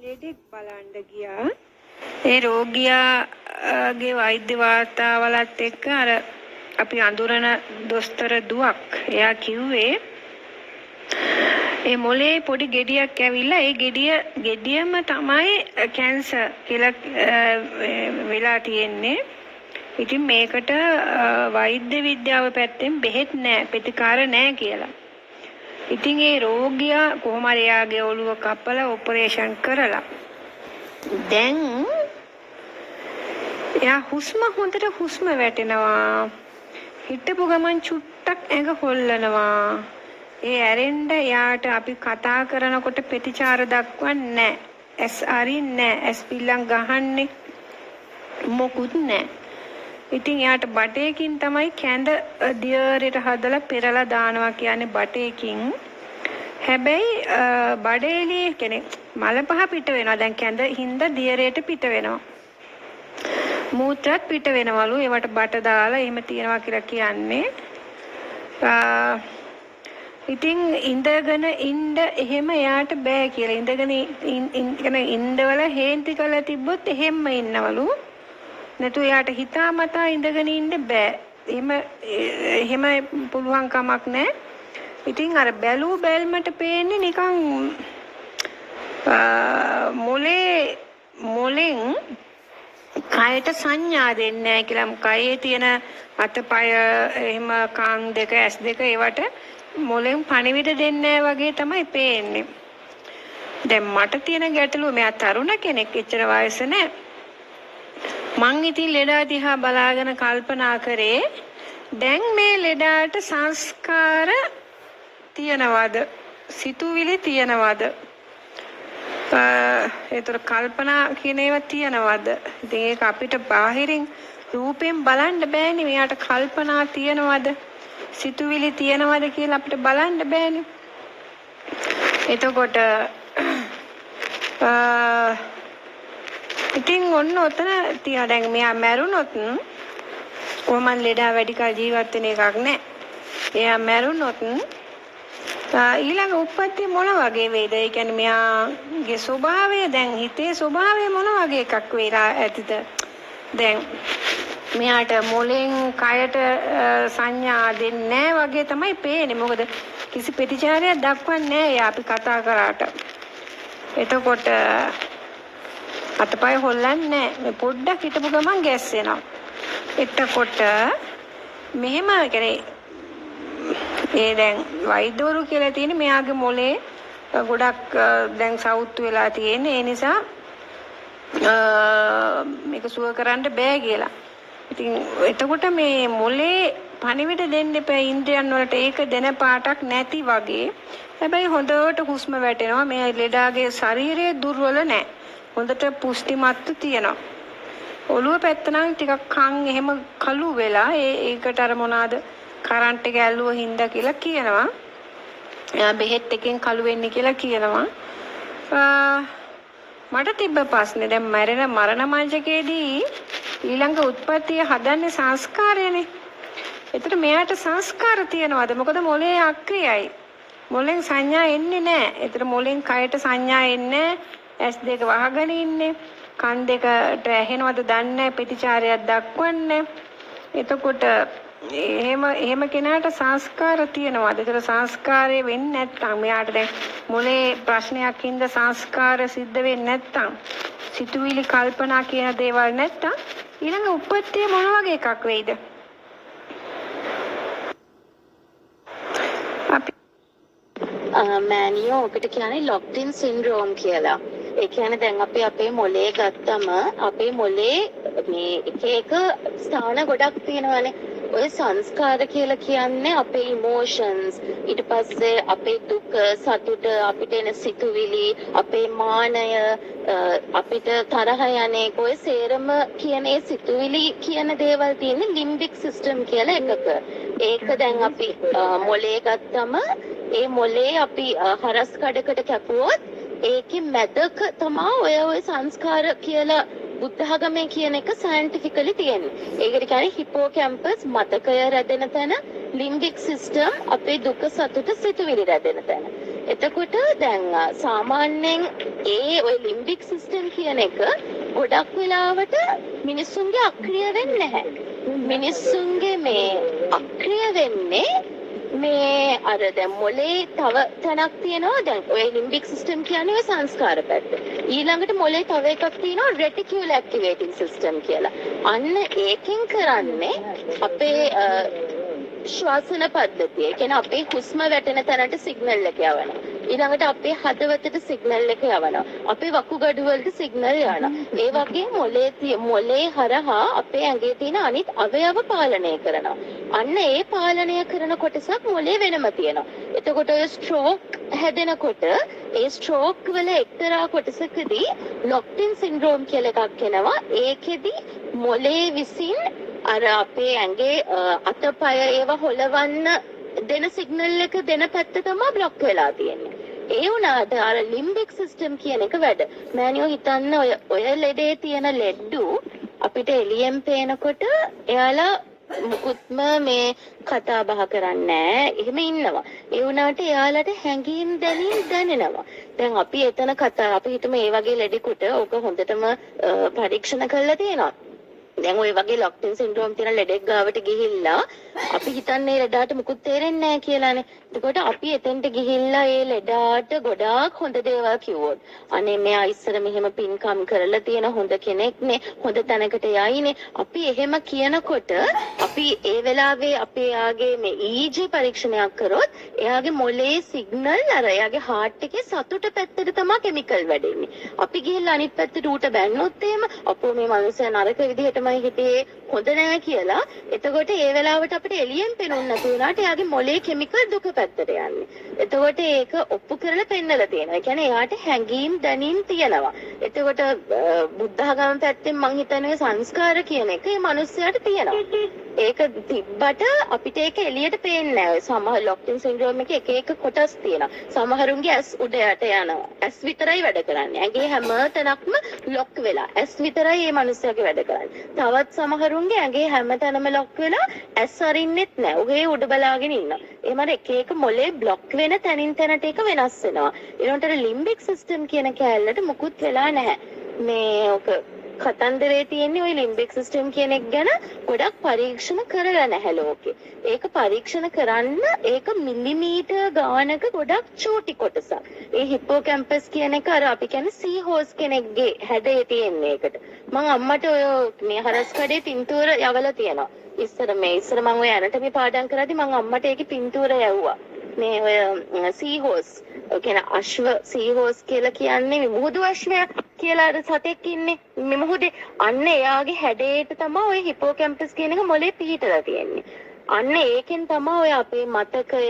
ලෙඩෙක් බලන්න ගියා. ඒ රෝගියාගේ වෛද්‍ය වාර්තාවලත් එක්ක අර අපි අඳුරන දොස්තර දුවක් එයා කිව්වේ ඒ මොලේ පොඩි ගෙඩියක් ඇවිල්ලා ඒ ගෙඩියම තමයි කැන්සර් කියලා වෙලා තියෙන්නේ. ඉතින් මේකට වෛද්‍ය විද්‍යාව පැත්තෙන් බෙහෙත් නැහැ, ප්‍රතිකාර නැහැ කියලා. ඉතින් ඒ රෝගියා කොහොම හරි එයාගේ ඔළුව කපලා ඔපරේෂන් කරලා දැන් එයා හොඳට හුස්ම වැටෙනවා. හිටපු ගමන් චුට්ටක් ඇඟ හොල්ලනවා. ඒ ඇරෙන්න එයාට අපි කතා කරනකොට ප්‍රතිචාර දක්වන්නේ නැහැ. ඇස් අරින්නේ නැහැ. ඇස් පිල්ලම් ගහන්නේ මොකුත් නැහැ. ඉතින් එයාට බටේකින් තමයි කැඳ දියරේට හදලා පෙරලා දානවා කියන්නේ බටේකින්. හැබැයි බඩේලිය කියන්නේ මල පහ පිට වෙනවා. දැන් කැඳ හින්දා දියරේට පිට වෙනවා. මූත්‍රාත් පිට වෙනවලු. ඒවට බට දාලා එහෙම තියනවා කියලා කියන්නේ. ඉතින් ඉඳගෙන ඉන්න එහෙම එයාට බෑ කියලා. ඉඳගෙන ඉන්නවල හේන්ති කරලා තිබ්බොත් එහෙම්ම ඉන්නවලු. නැතු එයාට හිතාමතා ඉඳගෙන ඉන්න බෑ. එහෙම පුළුවන් කමක් නැහැ. ඉතින් අර බැලූ බැල්මට පේන්නේ නිකන් මොලෙන් කයට සංඥා දෙන්නේ නැහැ කියලා. කයේ තියෙන අතපය එහෙම කන් දෙක ඇස් දෙක ඒවට මොලෙන් පණිවිඩ දෙන්නේ නැහැ වගේ තමයි පේන්නේ. දැන් මට තියෙන ගැටලුව මෙයා තරුණ කෙනෙක්, එච්චර වයස නැහැ. මං ඉතින් ලෙඩා දිහා බලාගෙන කල්පනා කරේ දැන් මේ ලෙඩාට සංස්කාර තියනවද, සිතුවිලි තියනවද, ඒතර කල්පනා කියන ඒවා තියනවද? ඉතින් ඒක අපිට බාහිරින් රූපෙන් බලන්න බෑනේ. මෙයාට කල්පනා තියනවද, සිතුවිලි තියනවද කියලා අපිට බලන්න බෑනේ. එතකොට ඉතින් ඔන්න ඔතන තියන දැන් මෙයා මැරුණොත් කොහොමද ලෙඩා වැඩි කල ජීවත් වෙන එකක් නෑ. එයා මැරුණොත් ඊළඟ උප්පත්තිය මොන වගේ වේද? ඒ කියන්නේ මෙයාගේ ස්වභාවය, දැන් හිතේ ස්වභාවය මොන වගේ එකක් වෙලා ඇතිද? දැන් මෙයාට මොලෙන් කයට සංඥා දෙන්නේ නැහැ වගේ තමයි පේන්නේ. මොකද කිසි ප්‍රතිචාරයක් දක්වන්නේ නැහැ අපි කතා කරාට. එතකොට අතපය හොල්ලන්නේ නැහැ. පොඩ්ඩක් හිටපු ගමන් ගැස්සෙනවා. එතකොට මෙහෙම කියන්නේ ඒ දැන් වෛද්‍යවරු කියලා තියෙන්නේ මෙයාගේ මොලේ ගොඩක් දැන් සවුත් වෙලා තියෙන. ඒ නිසා මේක සුව කරන්න බෑ කියලා. ඉතින් එතකොට මේ මොලේ පණිවිඩ දෙන්න එපා ඉන්ද්‍රියන් වලට. ඒක දෙන පාටක් නැති වගේ. හැබැයි හොඳට හුස්ම වැටෙනවා. මේ ලෙඩාගේ ශරීරය දුර්වල නැහැ. හොඳට පුෂ්ටිමත්ව තියෙනවා. ඔළුව පැත්ත නම් ටිකක් කන් එහෙම කළු වෙලා ඒකට අර මොනවාද කරන්ට් එක ඇල්ලුව හින්දා කියලා කියනවා. බෙහෙත් එකෙන් කළු වෙන්නේ කියලා කියනවා. මට තිබ්බ ප්‍රශ්නේ දැන් මරණ මංචකයේදී ඊළඟ උත්පත්තිය හදන්නේ සංස්කාරයනේ. ඒතර මෙයාට සංස්කාර තියනවාද? මොකද මොලේ අක්‍රියයි. මොලෙන් සංඥා එන්නේ නැහැ. ඒතර මොලෙන් කයට සංඥා එන්නේ ඇස් දෙක වහගෙන ඉන්නේ. කන් දෙකට ඇහෙනවද දන්නේ නැහැ. ප්‍රතිචාරයක් දක්වන්නේ. එතකොට එහෙම කෙනාට සංස්කාර තියනවාද? ඒතර සංස්කාරය වෙන්නේ නැත්නම් මෙයාට දැන් මොලේ ප්‍රශ්නයක් හින්දා සංස්කාර සිද්ධ වෙන්නේ නැත්නම් සිතුවිලි කල්පනා කියන දේවල් නැත්නම් ඊළඟ උපත්තිය මොන වගේ එකක් වෙයිද? මෑනියෝ ඔකට කියන්නේ locked in syndrome කියලා. ඒ කියන්නේ දැන් අපි අපේ මොලේ ගත්තම අපේ මොලේ මේ එක ස්ථාන ගොඩක් තියෙනවානේ. ඔය සංස්කාර කියලා කියන්නේ අපේ emotions, ඊට පස්සේ අපේ දුක, සතුට, අපිට එන සිතුවිලි, අපේ මානය, අපිට තරහ යන්නේ ඔය සේරම කියන ඒ සිතුවිලි කියන දේවල් තියෙන්නේ limbic system කියලා එකක. ඒක දැන් අපි මොලේ ගත්තම ඒ මොලේ අපි හරස් කඩකට කැපුවොත් ඒකේ මැදක තමයි ඔය සංස්කාර කියලා බුද්ධඝමයේ කියන එක සයන්ටිෆිකලි තියෙන්නේ. ඒකට කියන්නේ හිපෝකැම්පස් මතකය රැඳෙන තැන, ලිම්බික් සිස්ටම් අපේ දුක සතුට සිතුවිලි රැඳෙන තැන. එතකොට දැන් සාමාන්‍යයෙන් ඔය ලිම්බික් සිස්ටම් කියන එක ගොඩක් වෙලාවට මිනිස්සුන්ගේ අක්‍රිය වෙන්නේ නැහැ. මිනිස්සුන්ගේ මේ අක්‍රිය වෙන්නේ මේ අර දැන් මොලේ තව තැනක් තියෙනවා. දැන් ඔය ලිම්බික් සිස්ටම් කියන්නේ ඔය සංස්කාර පැත්ත. ඊළඟට මොලේ තව එකක් තියෙනවා රෙටිකියුලර් ඇක්ටිවේටිං සිස්ටම් කියලා. අන්න ඒකෙන් කරන්නේ අපේ ශ්වාසන පද්ධතිය. ඒ කියන්නේ අපේ හුස්ම වැටෙන තැනට සිග්නල් එක යවනවා. ඊළඟට අපේ හදවතට සිග්නල් එක යවනවා. අපේ වකුගඩු වලට සිග්නල් යවනවා. ඒ වගේ මොලේ හරහා අපේ ඇඟේ තියෙන අනිත් අවයව පාලනය කරනවා. අන්න ඒ පාලනය කරන කොටසක් මොලේ වෙනම තියෙනවා. එතකොට ඔය ස්ට්‍රෝක් හැදෙනකොට ඒ ස්ට්‍රෝක් වල එක්තරා කොටසකදී ලොක්ටින් සින්ඩ්‍රෝම් කියලා එකක් එනවා. ඒකෙදි මොලේ විසින් අර අපේ ඇඟේ අතපය ඒවා හොලවන්න දෙන සිග්නල් එක දෙන පැත්ත තමයි બ્લોක් වෙලා තියෙන්නේ. ඒ වුණාට අර ලිම්බික් සිස්ටම් කියන එක වැඩ. මෑනියෝ හිතන්න ඔය ලෙඩේ තියෙන ලෙඩ්ඩු අපිට එළියෙන් පේනකොට එයාලා මුකුත්ම මේ කතා බහ කරන්නේ නැහැ. එහෙම ඉන්නවා. ඒ වුණාට එයාලට හැඟීම් දැනෙනවා. දැන් අපි අපි හිතමු මේ වගේ ලෙඩෙකුට ඕක හොඳටම පරීක්ෂණ කරලා තියෙනවා. දැන් ওই වගේ ලොක්ටින් සින්ඩ්‍රෝම් තියෙන ලෙඩෙක් ගාවට ගිහිල්ලා අපි හිතන්නේ ලෙඩාට මුකුත් තේරෙන්නේ නැහැ කියලානේ. එතකොට අපි එතෙන්ට ගිහිල්ලා ඒ ලෙඩාට ගොඩාක් හොඳ දේවල් කිව්වොත් අනේ මෙයා ඉස්සර මෙහෙම පින්කම් කරලා තියෙන හොඳ කෙනෙක්නේ, හොඳ තැනකට යයිනේ. අපි එහෙම කියනකොට අපි ඒ වෙලාවේ අපේ යාගේ මේ EEG පරීක්ෂණයක් කරොත් එයාගේ මොලේ සිග්නල් අර එයාගේ හાર્ට් එකේ සතුට පැත්තට තමයි කිමිකල් වැඩෙන්නේ. අපි ගිහිල්ලා අනිත් පැත්තට ඌට බැන්නොත් එහෙම අපෝ මේ මනුස්සයා නරක විදිහටමයි හිතේ හොඳ නෑ කියලා. එතකොට ඒ වෙලාවට අපිට එළියෙන් පේනුන්නේ නැති වුණාට එයාගේ මොලේ කිමිකල් දුක පැත්තට යන්නේ. එතකොට ඒක ඔප්පු කරලා පෙන්නලා තියෙනවා. ඒ කියන්නේ එයාට හැඟීම් දැනීම් තියෙනවා. එතකොට බුද්ධඝම පැත්තෙන් මං හිතන්නේ සංස්කාර කියන එක මේ මිනිස්සයාට තියෙනවා. ඒක තිබ්බට අපිට ඒක එළියට පේන්නේ නැහැ. සමහර ලොක්ටින් සින්ඩ්‍රෝම් එකේ එක කොටස් තියෙනවා. සමහරුන්ගේ ඇස් උඩ යට යනවා. ඇස් විතරයි වැඩ කරන්නේ. ඇඟේ හැම තැනක්ම ලොක් වෙලා. ඇස් විතරයි මේ මිනිස්සයාගේ වැඩ කරන්නේ. තවත් සමහරුන්ගේ ඇඟේ හැම තැනම ලොක් වෙලා ඇස් අරින්නෙත් නැහැ. උගේ උඩ බලාගෙන ඉන්නවා. ඒ මාර එක මොලේ બ્લોක් වෙන තැනින් තැනට ඒක වෙනස් වෙනවා. ඊළඟට ලිම්බික් සිස්ටම් කියන කැලලට මුකුත් වෙලා නැහැ. මේ ඔක කතන්දරේ තියෙන්නේ ওই ලිම්බික් සිස්ටම් කියන එක ගැන ගොඩක් පරීක්ෂණ කරලා නැහැ ලෝකේ. ඒක පරීක්ෂණ කරන්න ඒක මිලිමීටර් ගානක ගොඩක් චූටි කොටසක්. ඒ හිපෝකැම්පස් කියන එක අර අපි කියන්නේ සී හෝස් කෙනෙක්ගේ හැඩේ තියෙන එකට. මම අම්මට ඔය මේ හරස් කඩේ පින්තූර යවලා තියෙනවා. ඉස්සර මම ඔය ඇනටමි පාඩම් කරද්දි මම අම්මට ඒකේ පින්තූර යවුවා. මේ ඔය සී හෝස් කියන්නේ අශ්ව සී හෝස් කියලා කියන්නේ මුහුදු අශ්වයා කියලා අර සතෙක් ඉන්නේ මේ මුහුදේ. අන්න එයාගේ හැඩයට තමයි ඔය හිපෝකැම්පස් කියන එක මොලේ පිහිටලා තියෙන්නේ. අන්න ඒකෙන් තමයි ඔය අපේ මතකය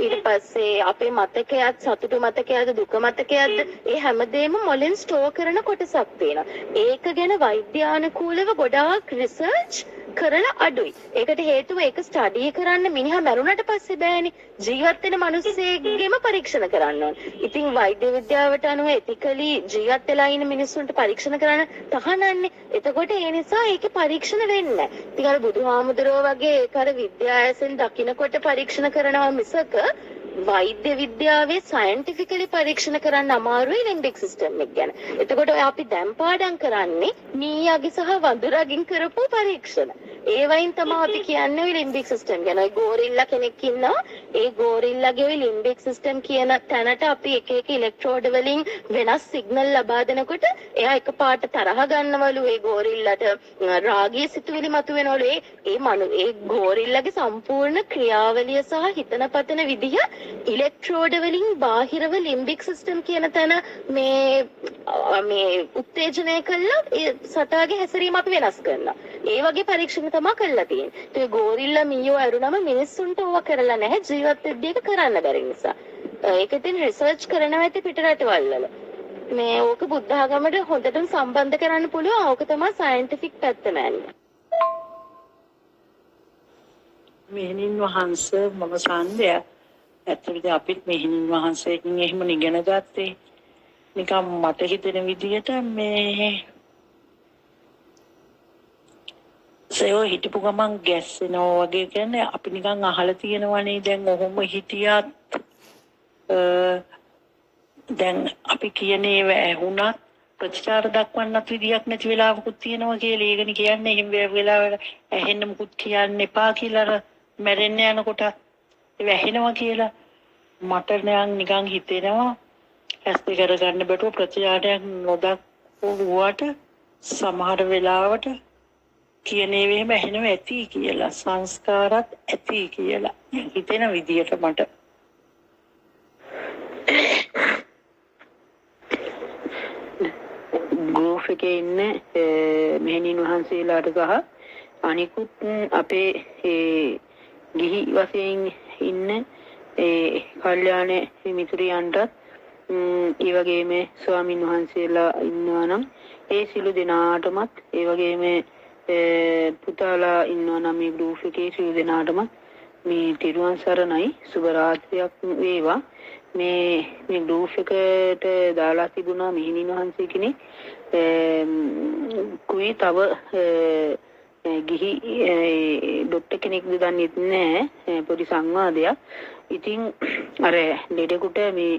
ඊට පස්සේ අපේ මතකයත් සතුටු මතකයද දුක මතකයද ඒ හැමදේම මොලෙන් ස්ටෝර් කරන කොටසක් තියෙනවා. ඒක ගැන වෛද්‍යානුකූලව ගොඩාක් රිසර්ච් කරලා අඩුයි. ඒකට හේතුව ඒක ස්ටඩි කරන්න මිනිහා මැරුණට පස්සේ බෑනේ. ජීවත් වෙන මිනිස්සෙක්ගෙම පරීක්ෂණ කරන්න ඕන. ඉතින් වෛද්‍ය විද්‍යාවට අනුව එතිකලි ජීවත් වෙලා ඉන්න මිනිස්සුන්ට පරීක්ෂණ කරන්න තහනන්නේ. එතකොට ඒ නිසා ඒකේ පරීක්ෂණ වෙන්නේ නැහැ. ඉතින් අර බුදුහාමුදුරුවෝ වගේ ඒක අර විද්‍යාවයෙන් දකින්නකොට පරීක්ෂණ කරනවා මිසක වෛද්‍ය විද්‍යාවේ සයන්ටිෆිකලි පරීක්ෂණ කරන්න අමාරුයි ලිම්බික් සිස්ටම් එක ගැන. එතකොට ඔය අපි දැන් පාඩම් කරන්නේ මීයාගේ සහ වඳුරාගෙන් කරපු පරීක්ෂණ. ඒ වයින් තමයි අපි කියන්නේ ඔය ලිම්බික් සිස්ටම් ගැන. ඔය ගෝරිල්ලා කෙනෙක් ඉන්නවා. ඒ ගෝරිල්ලාගේ ඔය ලිම්බික් සිස්ටම් කියන තැනට අපි එක ඉලෙක්ට්‍රෝඩ වලින් වෙනස් සිග්නල් ලබා දෙනකොට එයා එකපාරට තරහ ගන්නවලු. ඒ ගෝරිල්ලාට රාගී සිතුවිලි මතුවෙනවලු. ඒ ගෝරිල්ලාගේ සම්පූර්ණ ක්‍රියාවලිය සහ හිතන පතන විදිහ ඉලෙක්ට්‍රෝඩ වලින් බාහිරව ලිම්බික් සිස්ටම් කියන තැන මේ උත්තේජනය කළා ඒ සතාගේ හැසිරීම අපි වෙනස් කරනවා. ඒ වගේ පරීක්ෂණ තමයි කරලා තියෙන්නේ. ඒ ගෝරිල්ලා මීයෝ ඇරුණම මිනිස්සුන්ට ඕවා කරලා නැහැ. ජීවත් වෙද්දී ඒක කරන්න බැරි නිසා. ඒක ඉතින් රිසර්ච් කරනවා ඇති පිට රටවල් වල. මේ ඕක බුද්ධ ආගමට හොඳටම සම්බන්ධ කරන්න පුළුවන්. ඕක තමයි සයන්ටිෆික් පැත්ත මෑන්නේ. මෙහෙණින් වහන්සේ මම සන්දය ඇත්තටම අපිත් මෙහෙණින් වහන්සේකින් එහෙම ඉගෙන ගත්තේ නිකම් මට හිතෙන විදිහට මේ සේව හිටපු ගමන් ගැස්සෙනවා වගේ කියන්නේ අපි නිකන් අහලා තියෙනවනේ දැන් ඔහොම හිටියත් දැන් අපි කියන්නේ වුණත් ප්‍රතිචාර දක්වන්නත් විදියක් නැති වෙලාවකුත් තියෙනවා කියලා. ඒකනේ කියන්නේ එහෙම වෙලාවට ඇහෙන්න මුකුත් කියන්න එපා කියලා අර මැරෙන්න යනකොට ඒ ඇහෙනවා කියලා. මට නිකන් හිතෙනවා ඇස් දෙක කරගන්න බැටුව ප්‍රතිචාරයක් නොදක්වුවාට සමහර වෙලාවට කියන ඒවෙම ඇහෙනවා ඇති කියලා. සංස්කාරات ඇති කියලා හිතෙන විදියට මට ගෲප් එකේ ඉන්න මෙහෙණින් වහන්සේලාට සහ අනිකුත් අපේ ගිහි වශයෙන් ඉන්න කල්යාණ මිතුරියන්ටත් ඒ වගේම ස්වාමින් වහන්සේලා ඉන්නවා නම් ඒ සිළු දෙනාටමත් ඒ වගේම පුතාලා ඉන්නවා නම් මේ ගෲප් එකේ සිළු දෙනාටමත් මේ තිරුවන් සරණයි සුබ රාත්‍රියක් වේවා. මේ ගෲප් එකට දාලා තිබුණා මෙහෙණින් වහන්සේ කෙනෙක් කුයි තව ගිහි ડોක්ටර් කෙනෙක්ද දන්නේ නැහැ පොඩි සංවාදයක්. ඉතින් අර ලෙඩෙකුට මේ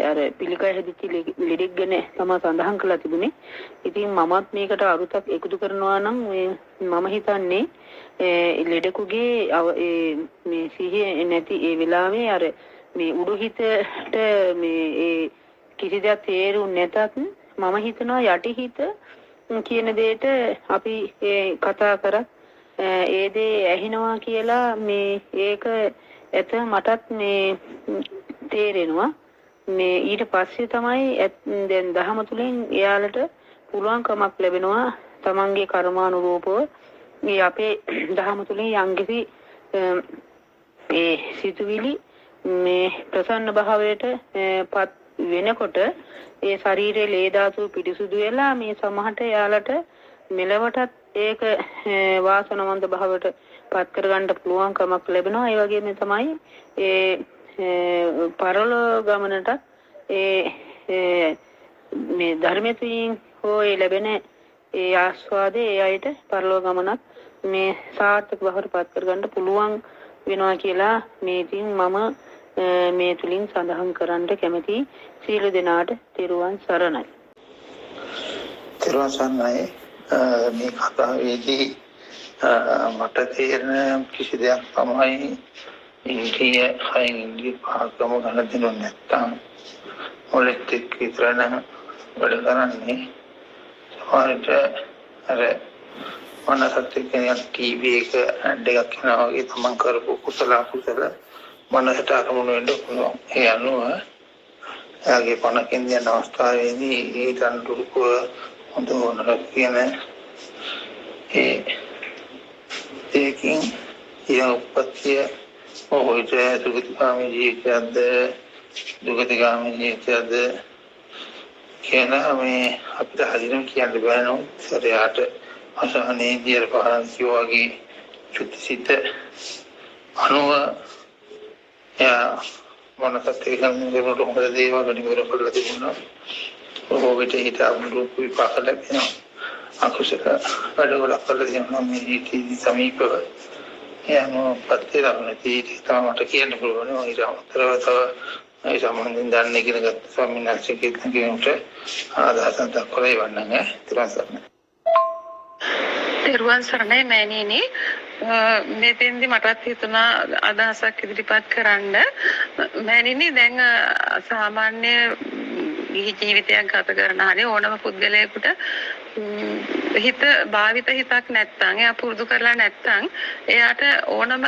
අර පිළිකය හැදිච්ච ලෙඩෙක් ගැන තමයි සඳහන් කරලා තිබුණේ. ඉතින් මමත් මේකට අරුතක් එකතු කරනවා නම් මම හිතන්නේ ලෙඩෙකුගේ මේ සිහිය නැති ඒ වෙලාවේ අර මේ උඩු හිතට මේ කිසි දෙයක් තේරුන්නේ නැතත් මම හිතනවා යටි හිත කියන දෙයට අපි කතා කරත් ඒ දේ ඇහෙනවා කියලා මේ ඒක ඇත මටත් මේ තේරෙනවා. මේ ඊට පස්සේ තමයි දැන් දහම තුලින් එයාලට පුළුවන්කමක් ලැබෙනවා තමන්ගේ කර්මානුරූපව මේ අපේ දහම තුලින් යම්කිසි ඒ සිතුවිලි මේ ප්‍රසන්න භාවයට පත් වෙනකොට ඒ ශරීරයේ ලේ ධාතු පිරිසුදු වෙලා මේ සමහරට යාලට මෙලවටත් ඒක වාසනවන්ත භාවයට පත් කරගන්න පුළුවන්කමක් ලැබෙනවා. ඒ වගේම තමයි ඒ පරලෝ ගමනට මේ ධර්මයෙන් හෝ ලැබෙන ඒ ආස්වාදයේ ඒ අයට පරලෝ ගමනත් මේ සාර්ථක භාවයට පත් කරගන්න පුළුවන් වෙනවා කියලා මේ ඉතින් මම මේ තුලින් සඳහන් කරන්න කැමති සීල දෙනාට තෙරුවන් සරණයි. තෙරුවන් සරණයි. මේ කතාවේදී මට තේරෙන කිසි දෙයක් තමයි ඉන්ද්‍රිය හයින් ඉන්ද්‍රිය පහකම ගන්න දෙනු නැත්තම් මොලෙත් එක්ක විතර නම් වැඩ කරන්නේ සමහරට අර මනසත් එක්ක ටීවී එක ඇඩ් එකක් යනවා වගේ තමන් කරපු කුසල මනසට අරමුණු වෙන්න පුළුවන්. ඒ අනුව එයාගේ පණකින් යන අවස්ථාවේදී ඊට අනුරූපව හොඳ කියන ඒකින් උපත්ය ඔහොයිට සුගතිගාමී ජීවිතයක්ද දුගතිගාමී ජීවිතයක්ද කියන මේ අපිට හරියටම කියන්න බෑ නෝ. සරයාට අසහනේ දියර පහරන්ති වගේ චුතිසිත අනුව මනසත් එක්කම දෙනකොට හොඳ දේවල් නිවර කරලා තිබුණා. ඔහොවිට හිත අනුරූප විපාක ලැබෙනවා. අකුසල වැඩවල කරලා තියෙනවා මේ ජීවිතී සමීපව. එයාම පත්තරවන තීරයට කියන්න පුළුවන්. ඊට අමතරව තව ඒ සම්බන්ධයෙන් දැන් ඉගෙන ගත්ත ස්වාමීන් වහන්සේ කෙනෙකුට ආදාසක් දක්වලා ඉවන්නන්නේ ත්‍රිසරණ. තෙරුවන් සරණයි මෑණියනි. මෙතෙන්දි මටත් හිතුණා අදහසක් ඉදිරිපත් කරන්න. මෑණියනි දැන් සාමාන්‍ය ජීවිතයක් ගත කරන හැටි ඕනම පුද්ගලයෙකුට හිත භාවිත හිතක් නැත්නම් එයා පුරුදු කරලා නැත්නම් එයාට ඕනම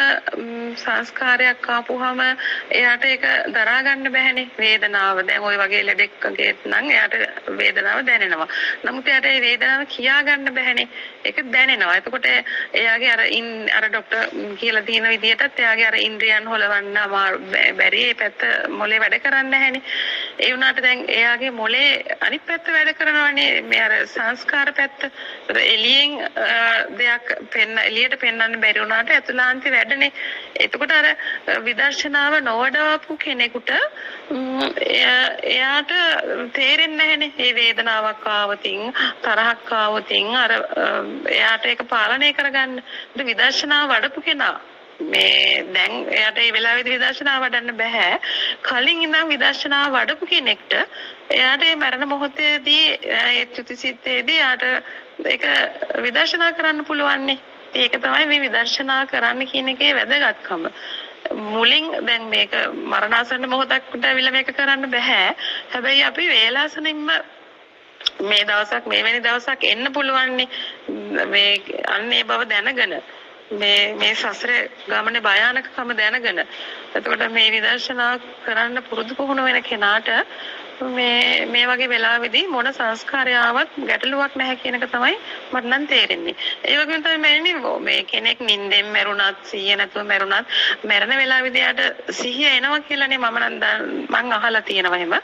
සංස්කාරයක් ආපුවාම එයාට ඒක දරා ගන්න බැහැනේ. වේදනාව දැන් ওই වගේ ලෙඩෙක්ගේ නම් එයාට වේදනාව දැනෙනවා. නමුත් එයාට ඒ වේදනාව කියා ගන්න බැහැනේ. ඒක දැනෙනවා. එතකොට එයාගේ අර ડોක්ටර් කියලා තියෙන විදිහටත් එයාගේ අර ඉන්ද්‍රියන් හොලවන්න බැරි ඒ පැත්ත මොලේ වැඩ කරන්නේ නැහැනේ. ඒ වුණාට දැන් එයාගේ මොලේ අනිත් පැත්ත වැඩ කරනවානේ. මේ අර සංස්කාර පැත්ත එළියෙන් දෙයක් එළියට පෙන්වන්න බැරි වුණාට අතුලාන්ති වැඩනේ. එතකොට අර විදර්ශනාව නොවඩවපු කෙනෙකුට එයාට තේරෙන්නේ නැහැනේ. මේ වේදනාවක් ආවතින් තරහක් ආවතින් අර එයාට ඒක පාලනය කරගන්න. විදර්ශනාව වඩපු කෙනා මේ දැන් එයාට ඒ වෙලාවේදී විදර්ශනා වඩන්න බෑ. කලින් ඉඳන් විදර්ශනා වඩපු කෙනෙක්ට එයාට මේ මරණ මොහොතේදී ඒ චුතිසිතේදී එයාට ඒක විදර්ශනා කරන්න පුළුවන් නේ. ඒක තමයි මේ විදර්ශනා කරන්න කියන එකේ වැදගත්කම. මුලින් දැන් මේක මරණාසන්න මොහොතකට අවිලා මේක කරන්න බෑ. හැබැයි අපි වේලාසනින්ම මේ දවසක් මේ වෙනි දවසක් එන්න පුළුවන් මේ අන්නේ බව දැනගෙන මේ සසරේ ගමනේ භයානකකම දැනගෙන එතකොට මේ විදර්ශනා කරන්න පුරුදු පුහුණු වෙන කෙනාට මේ වගේ වෙලාවෙදී මොන සංස්කාරයාවත් ගැටලුවක් නැහැ කියන එක තමයි මට නම් තේරෙන්නේ. ඒ වගේම තමයි මේ කෙනෙක් නිින්දෙන් මැරුණත් සිහිය නැතුව මැරුණත් මැරෙන වෙලාවෙදී යාට සිහිය එනවා කියලානේ මම අහලා තියෙනවා එහෙම.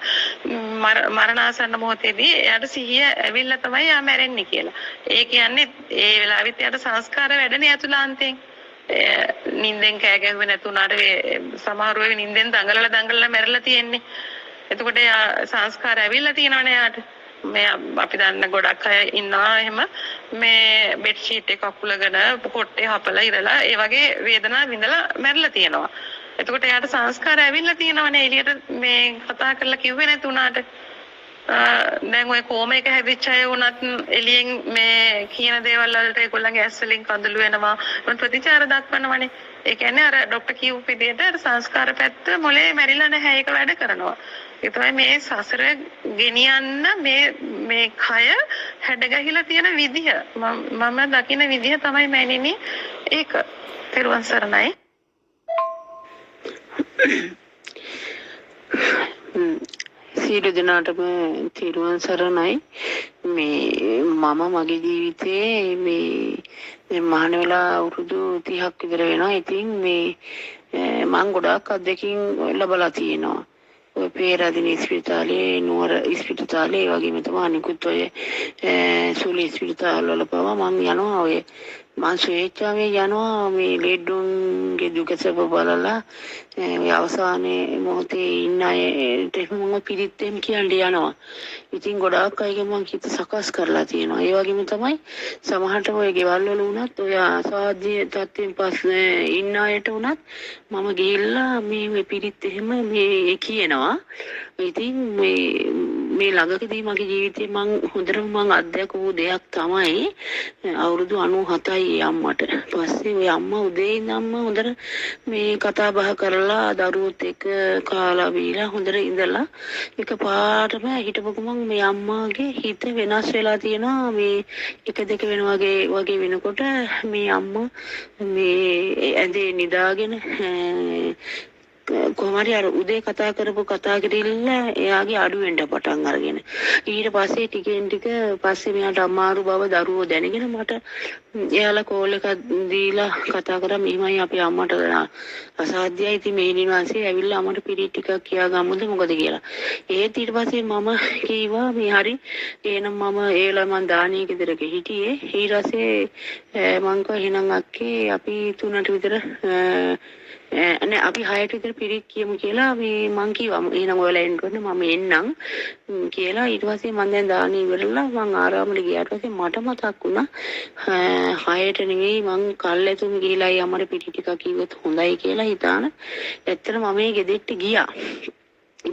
මරණාසන්න මොහොතේදී යාට සිහිය ඇවිල්ලා තමයි යා මැරෙන්නේ කියලා. ඒ කියන්නේ ඒ වෙලාවෙත් යාට සංස්කාර වැඩනේ අතුලාන්තයෙන්. නිින්දෙන් කෑ ගැහුවේ නැතුණාට සමහර වෙලාවෙ නිින්දෙන් දඟලලා මැරලා තියෙන්නේ. එතකොට සංස්කාර ඇවිල්ලා තියෙනවනේ යාට. මේ අපි දන්න ගොඩක් අය ඉන්නවා එහෙම මේ බෙඩ් ෂීට් එක අකුලගෙන පොට්ටේ හපලා ඉරලා ඒ වගේ වේදනා විඳලා මැරලා තියෙනවා. එතකොට යාට සංස්කාර ඇවිල්ලා තියෙනවනේ එළියට මේ කතා කරලා කිව්වේ නැතුණාට. දැන් ඔය කොමේක හැදිච්ච අය වුණත් එළියෙන් මේ කියන දේවල් වලට ඒගොල්ලන්ගේ ඇස් වලින් කඳුළු වෙනවා. මොන ප්‍රතිචාර දක්වනවනේ. ඒ කියන්නේ අර ડોක්ටර් කියපු විදිහට අර සංස්කාර පැත්ත මොලේ මැරිලා නැහැ ඒක වැඩ කරනවා. ඒ තමයි මේ සසර ගෙනියන්න මේ කය හැඩගැහිලා තියෙන විදිහ. මම දකින විදිහ තමයි මෑණිනි ඒක. පෙරවන් සරණයි. සියලු දෙනාටම තෙරුවන් සරණයි. මේ මම මගේ ජීවිතේ මේ මහාන වෙලා අවුරුදු 30ක් විතර වෙනවා. ඉතින් මේ මම ගොඩාක් අත්දැකීම් ලැබලා තියෙනවා. ඔය පේරාදෙණිය ඉස්පිරිතාලේ නුවර ඉස්පිරිතාලේ වගේම තමයි අනිකුත් ඔය සුළු ඉස්පිරිතාල වල පවා මම යනවා. ඔය මම ස්වේච්ඡාවෙන් යනවා මේ ලෙඩුන්ගේ දුක සැප බලලා ඔය අවසානයේ මොහොතේ ඉන්න අයට මම පිළිත් එහෙම කියන්නේ යනවා. ඉතින් ගොඩාක් අයගේ මම හිත සකස් කරලා තියෙනවා. ඒ වගේම තමයි සමහරට ඔය ගෙවල් වල වුණත් ඔය අසාධ්‍ය තත්ත්වෙන් පස්සේ ඉන්න අයට වුණත් මම ගිහිල්ලා මේ පිළිත් එහෙම මේ කියනවා. ඉතින් මේ ළඟකදී මගේ ජීවිතේ මම හොඳටම අත්දැකපු දෙයක් තමයි අවුරුදු 97යි අම්මට. පස්සේ ඔය අම්මා උදේ ඉඳන්ම හොඳට මේ කතා බහ කරලා දරුවොත් එක්ක කාලා බීලා හොඳට ඉඳලා එකපාරටම හිටපු ගමන් මේ අම්මාගේ හිත වෙනස් වෙලා තියෙනවා. මේ 1-2 වෙන වගේ වෙනකොට මේ අම්මා මේ ඇඳේ නිදාගෙන කොහමරි අර උදේ කතා කරපු කතා කිරිල්ල එයාගේ අඩු වෙන්න පටන් අරගෙන ඊට පස්සේ ටිකෙන් ටික පස්සේ මෙයාට අමාරු බව දරුවෝ දැනගෙන මට එයාලා කෝල් එකක් දීලා කතා කරා මෙහිමයි අපේ අම්මට අසාධ්‍යයි. ඉතින් මේ නිවාසේ ඇවිල්ලා අම්මට පිළිත් ටිකක් කියා ගමුද මොකද කියලා. ඒත් ඊට පස්සේ මම කීවා මේ හරි එහෙනම් මම ඒලා මං දානේ ගෙදරක හිටියේ. ඊට පස්සේ මං කිව්වා එහෙනම් අක්කේ අපි 3ට විතර අනේ අපි 6ට විතර පිරිත් කියමු කියලා මේ මං කිව්වා. එහෙනම් ඔයාලා එන්න ඕනේ මම එන්නම් කියලා. ඊට පස්සේ මම දැන් දානේ ඉවරලා මං ආරාමෙට ගියාට පස්සේ මට මතක් වුණා 6ට නෙවෙයි මං කල්ැතුම් ගිහිලා යමර පිටි ටිකක් කිව්වොත් හොඳයි කියලා හිතාන ඇත්තට මම මේ ගෙදෙට්ට ගියා.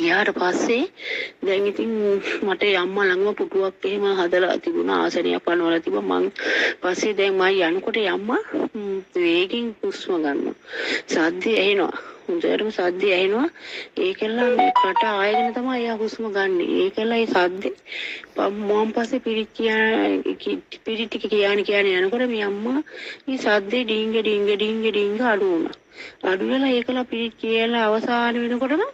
ගියාට පස්සේ දැන් ඉතින් මට අම්මා ළඟම පුටුවක් එහෙම හදලා තිබුණා. ආසනයක් පනවලා තිබ්බා. මං පස්සේ දැන් මම යනකොට අම්මා වේගෙන් හුස්ම ගන්නවා. සද්දය ඇහෙනවා. හොඳටම සද්දය ඇහෙනවා. ඒකෙල්ල මේ කට ආයගෙන තමයි එයා හුස්ම ගන්නෙ. ඒකෙල්ල ඒ සද්දේ මම පස්සේ පිරිත් ටික කියන්නේ යනකොට මේ අම්මා මේ සද්දේ ඩිංග අඩු වුණා. අඩු වෙලා ඒකල පිරිත් කියලා අවසාන වෙනකොටම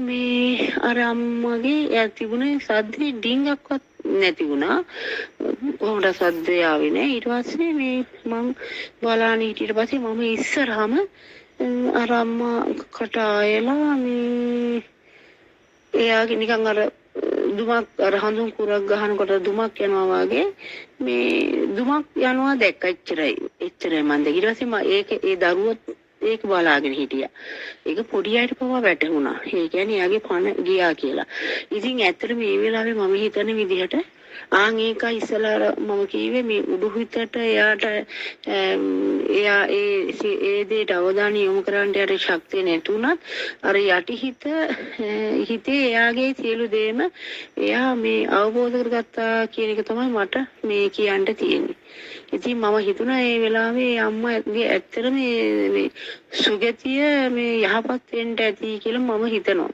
මේ අර අම්මගේ තිබුණේ සද්දේ ඩිංගක්වත් නැති වුණා. කොහොමද සද්දය ආවේ නැහැ. ඊට පස්සේ මේ මං බලාන ඊට පස්සේ මම ඉස්සරහම අර අම්මා කට ආයලා මේ එයාගේ නිකන් අර දුමක් අර හඳුන් කුරක් ගහනකොට දුමක් යනවා වගේ මේ දුමක් යනවා දැක්ක. එච්චරයි මම දැක්ක. ඊට පස්සේ මම ඒ දරුවෝ ඒක බලාගෙන හිටියා. ඒක පොඩි අයට පවා වැටුණා. ඒ කියන්නේ එයාගේ පණ ගියා කියලා. ඉතින් ඇත්තට මේ වෙලාවේ මම හිතන විදිහට ආන් ඒක ඉස්සලා මම කිව්වේ මේ උඩුහිතට එයාට එයා ඒ දේට අවධානය යොමු කරන්න යට ශක්තිය නැතුණත් අර යටිහිත හිතේ එයාගේ සියලු දේම එයා මේ අවබෝධ කරගත්තා කියන එක තමයි මට මේ කියන්න තියෙන්නේ. ඉතින් මම හිතුණා ඒ වෙලාවේ අම්මාගේ ඇත්තට මේ සුගතිය මේ යහපත් වෙන්න ඇති කියලා මම හිතනවා.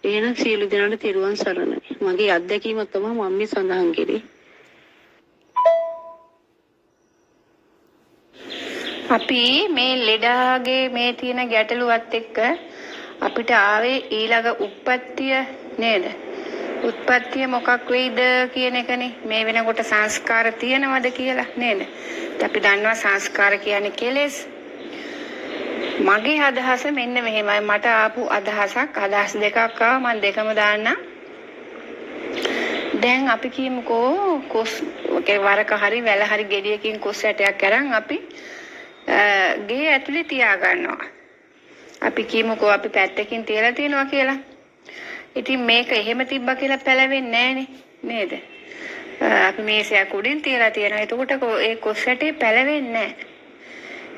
එහෙනම් සියලු දෙනාට තෙරුවන් සරණයි. මගේ අත්දැකීමක් තමයි මම මේ සඳහන් කරේ. අපි මේ ලෙඩාගේ මේ තියෙන ගැටලුවත් එක්ක අපිට ආවේ ඊළඟ උත්පත්තිය නේද? උත්පත්තිය මොකක් වෙයිද කියන එකනේ. මේ වෙනකොට සංස්කාර තියෙනවද කියලා නේද? අපි දන්නවා සංස්කාර කියන්නේ කෙලෙස්. මගේ අදහස මෙන්න මෙහෙමයි. මට ආපු අදහස් දෙකක් ආවා. මම දෙකම දාන්නම්. දැන් අපි කියමුකෝ කොස් වරක හරි වැල හරි ගෙඩියකින් කොස් ඇටයක් අරන් අපි ගේ ඇතුලේ තියා ගන්නවා. අපි කියමුකෝ අපි පැත්තකින් තියලා තියනවා කියලා. ඉතින් මේක එහෙම තිබ්බා කියලා පැලවෙන්නේ නැහනේ නේද? අපි මේසයක් උඩින් තියලා තියෙනවා. එතකොට ඒ කොස් ඇටේ පැලවෙන්නේ නැහැ.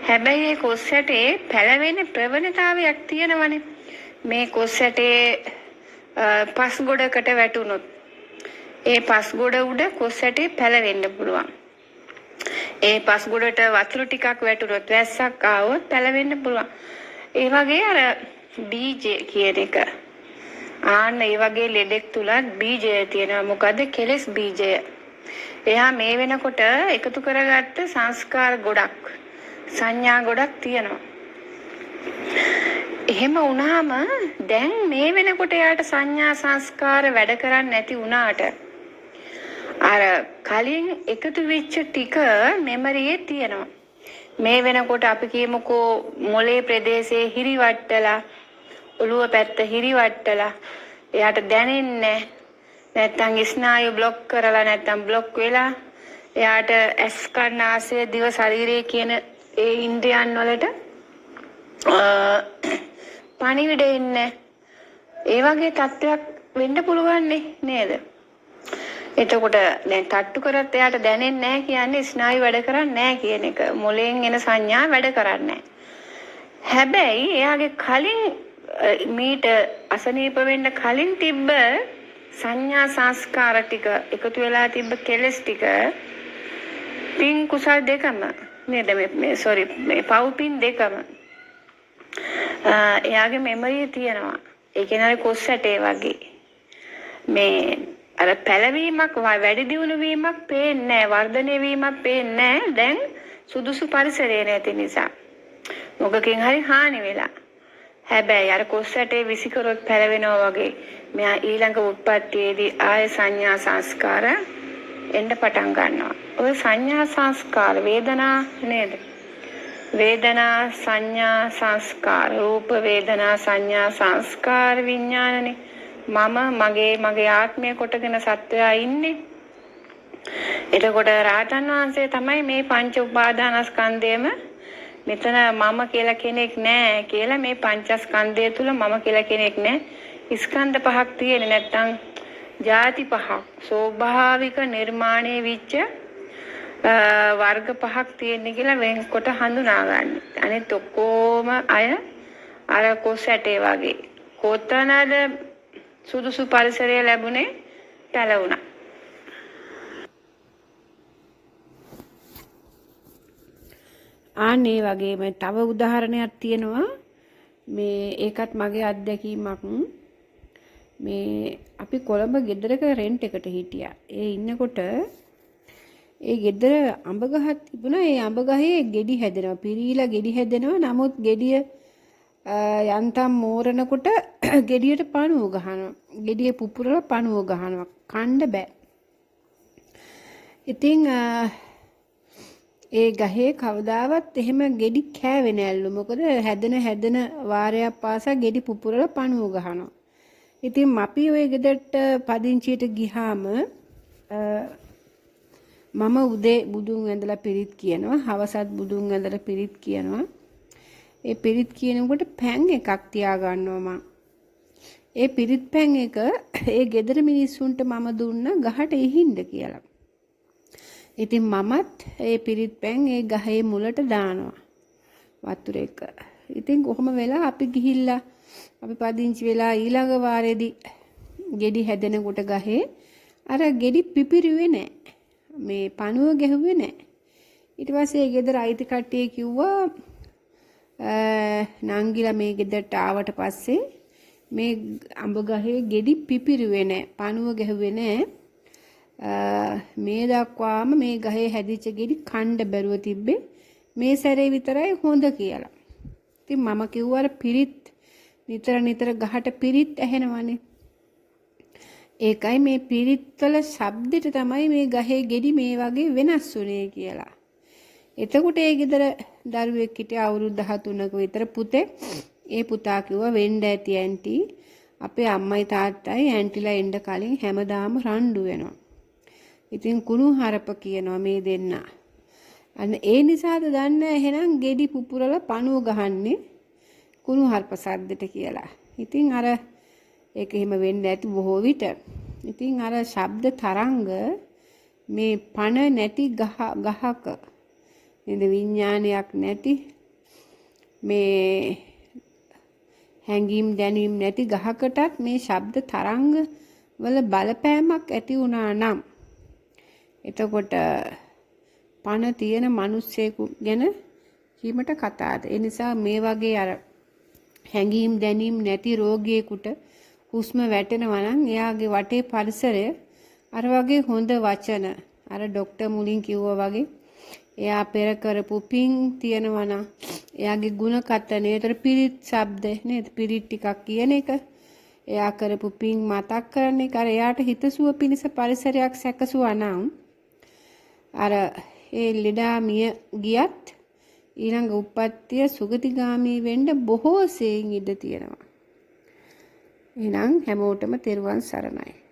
හැබැයි ඒ කොස් ඇටේ පැලවෙන ප්‍රවණතාවයක් තියෙනවනේ. මේ කොස් ඇටේ පස් ගොඩකට වැටුනොත් ඒ පස් ගොඩ උඩ කොස් ඇටේ පැලවෙන්න පුළුවන්. ඒ පස් ගොඩට වතුර ටිකක් වැටුනොත් වැස්සක් ආවොත් පැලවෙන්න පුළුවන්. ඒ වගේ අර බීජ කියන එක. ආන්න ඒ වගේ ලෙඩෙක් තුලත් බීජය තියෙනවා. මොකද කෙලස් බීජය. එයා මේ වෙනකොට එකතු කරගත්ත සංස්කාර ගොඩක් සංඥා ගොඩක් තියෙනවා. එහෙම වුණාම දැන් මේ වෙනකොට යාට සංඥා සංස්කාර වැඩ කරන්නේ නැති වුණාට අර කලින් එකතු වෙච්ච ටික මෙමරියේ තියෙනවා. මේ වෙනකොට අපි කියමුකෝ මොලේ ප්‍රදේශයේ හිරිවට්ටලා ඔළුව පැත්ත හිරිවට්ටලා එයාට දැනෙන්නේ නැත්තම් ස්නායු බ්ලොක් කරලා නැත්තම් බ්ලොක් වෙලා එයාට ඇස් කන් නාසය දිව ශරීරය කියන ඒ ඉන්ද්‍රියන් වලට පණිවිඩ එන්නේ. ඒ වගේ තත්ත්වයක් වෙන්න පුළුවන් නේද? එතකොට දැන් තට්ටු කරත් එයාට දැනෙන්නේ නැහැ කියන්නේ ස්නායු වැඩ කරන්නේ නැහැ කියන එක. මොලෙන් එන සංඥා වැඩ කරන්නේ නැහැ. හැබැයි එයාගේ කලින් මීට අසනීප වෙන්න කලින් තිබ්බ සංඥා සංස්කාර ටික එකතු වෙලා තිබ්බ කෙලස් ටික පින් කුසල් දෙකම නේද මේ පව්පින් දෙකම එයාගේ මෙමරියේ තියෙනවා. ඒ කියන්නේ කොස් ඇටේ වගේ මේ අර පැලවීමක් වැඩි දියුණු වීමක් පේන්නේ නැහැ. වර්ධනය වීමක් පේන්නේ නැහැ. දැන් සුදුසු පරිසරය නැති නිසා මොකකින් හරි හානි වෙලා. හැබැයි අර කොස් ඇටේ විසිකරොත් පැලවෙනවා වගේ මෙයා ඊළඟ උත්පත්තියේදී ආය සංඥා සංස්කාර එන්න පටන් ගන්නවා. ඔය සංඥා සංස්කාර වේදනා නේද? වේදනා සංඥා සංස්කාර රූප වේදනා සංඥා සංස්කාර විඥානනේ. මගේ ආත්මය කොටගෙන සත්වයා ඉන්නේ. එතකොට රාතන් වහන්සේ තමයි මේ පංච උපාදානස්කන්ධයම මෙතන මම කියලා කෙනෙක් නැහැ කියලා මේ පංචස්කන්ධය තුල මම කියලා කෙනෙක් නැහැ. ස්කන්ධ පහක් තියෙන්නේ නැත්නම් ಜಾති පහක් ස්වභාවික නිර්මාණය වෙච්ච වර්ග පහක් තියෙන්නේ කියලා වෙන්කොට හඳුනා ගන්න. අනිත් ඔක්කොම අය අර කොස් ඇටේ වගේ කොතනද සුදුසු පරිසරය ලැබුණේ පැලුණා. ආන්නේ වගේම තව උදාහරණයක් තියෙනවා. මේ ඒකත් මගේ අත්දැකීමක්. මේ අපි කොළඹ ගෙදරක රෙන්ට් එකට හිටියා. ඒ ඉන්නකොට ඒ ගෙදර අඹ ගහක් තිබුණා. ඒ අඹ ගහේ ගෙඩි හැදෙනවා. පිරීලා ගෙඩි හැදෙනවා. නමුත් ගෙඩිය යන්තම් මෝරනකොට ගෙඩියට පණුව ගහනවා. ගෙඩිය පුපුරලා පණුව ගහනවා. කන්න බෑ. ඉතින් ඒ ගහේ කවදාවත් එහෙම ගෙඩි කෑවේ නෑලු. මොකද හැදෙන වාරයක් පාසා ගෙඩි පුපුරලා පණුව ගහනවා. ඉතින් අපි ওই ගෙදරට පදිංචියට ගියාම මම උදේ බුදුන් වැඳලා පිරිත් කියනවා. හවසත් බුදුන් වැඳලා පිරිත් කියනවා. ඒ පිරිත් කියනකොට පැන් එකක් තියා ගන්නවා මම. ඒ පිරිත් පැන් එක ඒ ගෙදර මිනිස්සුන්ට මම දුන්න ගහට එහින්ද කියලා. ඉතින් මමත් ඒ පිරිත් පැන් ඒ ගහේ මුලට දානවා වතුර එක. ඉතින් කොහොම වෙලා අපි ගිහිල්ලා අපි පදිංචි වෙලා ඊළඟ වාරෙදි ගෙඩි හැදෙනකොට ගහේ අර ගෙඩි පිපිරුවේ නැහැ. මේ පණුව ගැහුවේ නැහැ. ඊට පස්සේ ගෙදර අයිති කට්ටිය කිව්වා නංගිලා මේ ගෙදරට ආවට පස්සේ මේ අඹ ගහේ ගෙඩි පිපිරුවේ නැහැ. පණුව ගැහුවේ නැහැ. මේ දක්වාම මේ ගහේ හැදිච්ච ගෙඩි කණ්ඩ බැරුව තිබ්බේ. මේ සැරේ විතරයි හොඳ කියලා. ඉතින් මම කිව්වා පිරිත් නිතර ගහට පිරිත් ඇහෙනවනේ. ඒකයි මේ පිරිත්වල ශබ්දෙට තමයි මේ ගහේ ගෙඩි මේ වගේ වෙනස් වුනේ කියලා. එතකොට ඒ ගෙදර දරුවෙක් හිටිය අවුරුදු 13ක විතර පුතේ. ඒ පුතා කිව්වා වෙන්න ඇති ඇන්ටි අපේ අම්මයි තාත්තයි ඇන්ටිලා එන්න කලින් හැමදාම රණ්ඩු වෙනවා. ඉතින් කුණු හරප කියනවා මේ දෙන්න. අන්න ඒ නිසාද දන්නේ එහෙනම් ගෙඩි පුපුරලා පණුව ගහන්නේ කුණු හරප සද්දෙට කියලා. ඉතින් අර ඒක එහෙම වෙන්න ඇති බොහෝ විට. ඉතින් අර ශබ්ද තරංග මේ පණ නැති ගහක නේද විඥානයක් නැති මේ හැඟීම් දැනීම් නැති ගහකටත් මේ ශබ්ද තරංග වල බලපෑමක් ඇති වුණා නම් එතකොට පණ තියෙන මිනිස්සෙකු ගැන කීමට කතාද. ඒ නිසා මේ වගේ අර හැඟීම් දැනීම් නැති රෝගියෙකුට හුස්ම වැටෙනවා නම් එයාගේ වටේ පරිසරය අර වගේ හොඳ වචන අර ડોක්ටර් මුලින් කිව්වා වගේ එයා පෙර කරපු පිං තියෙනවා නම් එයාගේ ಗುಣ කතන ඒතර පිරිත් ශබ්ද නේද පිරිත් ටිකක් කියන එක එයා කරපු පිං මතක් කරන්නේ කර එයාට හිතසුව පිණිස පරිසරයක් සැකසුවා නම් අර ඒ ලෙඩා මිය ගියත් ඊළඟ උප්පත්තිය සුගතිගාමී වෙන්න බොහෝ සෙයින් ඉඩ තියෙනවා. එහෙනම් හැමෝටම තෙරුවන් සරණයි.